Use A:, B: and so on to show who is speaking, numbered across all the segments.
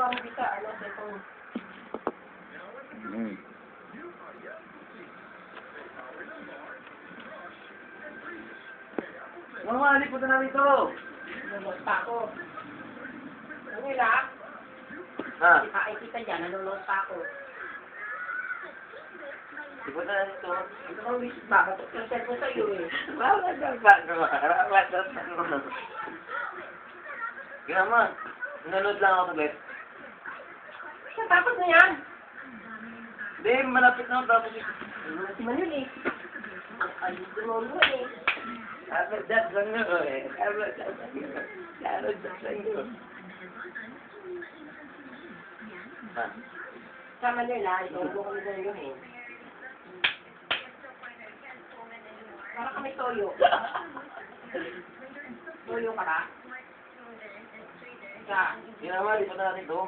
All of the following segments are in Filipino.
A: mo dito, ano, itong...
B: Mama, halip po na namin ito.
A: Nanonood pa ako. Ano nila?
B: Ha?
A: Ay, kita dyan, nanonood pa ako.
B: Halip po na namin ito.
A: Ano bang wish ba? Kasi ko sa'yo eh.
B: Wala na ba? Wala na. Ginaman, nanonood lang ako ulit.
A: Tapos na yan.
B: Hindi, malapit na ako tapos ito.
A: Si Manuel eh. Ay, dumono eh.
B: Dapat dyan sa inyo eh. Dapat dyan sa inyo. Dapat dyan sa inyo. Ha?
A: Sa Manuel ah, ito mo kami na yun eh. Para kami toyo. Toyo ka ba? Ika.
B: Ginaman, halip po na natin ito.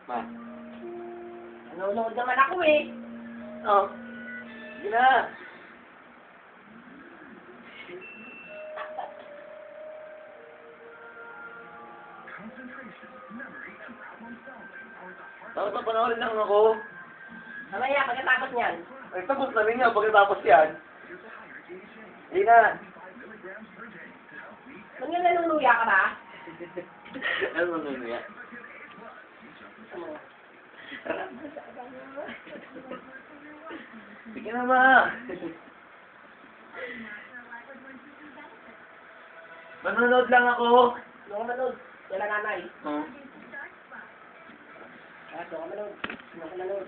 B: Ma.
A: Nanonood naman ako eh.
B: Oh. Gina. Tapos na panahon lang ako.
A: Mamaya, pagkatapos niyan.
B: Ay, tapos na rin nga pagkatapos yan. Hindi na.
A: Manuel, nanuluya ka ba?
B: Ano mo nun yan?
A: Ano?
B: Sige na ma. Manonood lang ako.
A: Doon ka manood. Wala nanay.
B: Oh.
A: Doon ka manood. Doon ka manood.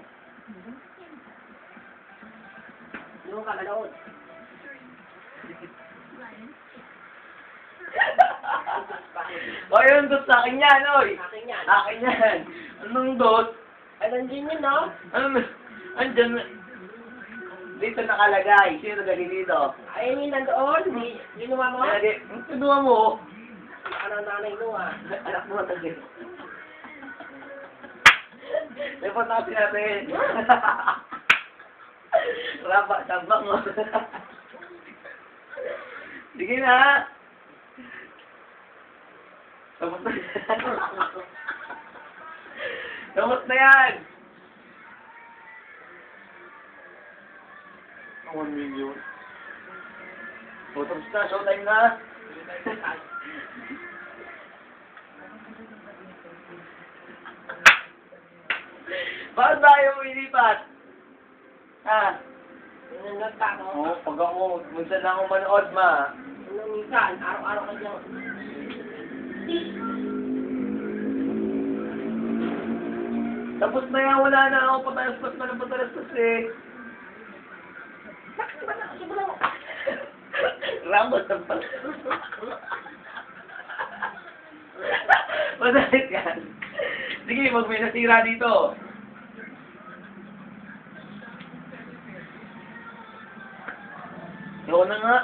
A: Doon ka manood.
B: O yun, dot sa akin yan, oy.
A: Akin yan.
B: Akin yan. Anong dot?
A: Ay, nandiyan yun, no?
B: Ano? Andyan. Dito nakalagay. Sino nagalagay dito?
A: Ayun yung nandoon. Ginawa mo?
B: Nakalagay. Ang kinuha mo.
A: Ano nanay mo ah?
B: Anak mo natin. Report natin natin. Raba, sabang mo. Sige na. Tapos na yan. Tapos na yan. 1 million. O, tapos na. Showtime na. Bakit ba ayaw mo ilipat? Ha?
A: Nanonood pa ako.
B: Oo, pag ako, minsan lang ako manood, ma.
A: Nung minsan, araw-araw ka dyan.
B: Tapos na yan, wala na ako. Patalastas na ng patalastas eh.
A: Bakit ba na? Sige lang.
B: Ramos ang patalastas. Madalit yan. Sige, mag may nasira dito. Ikaw na nga.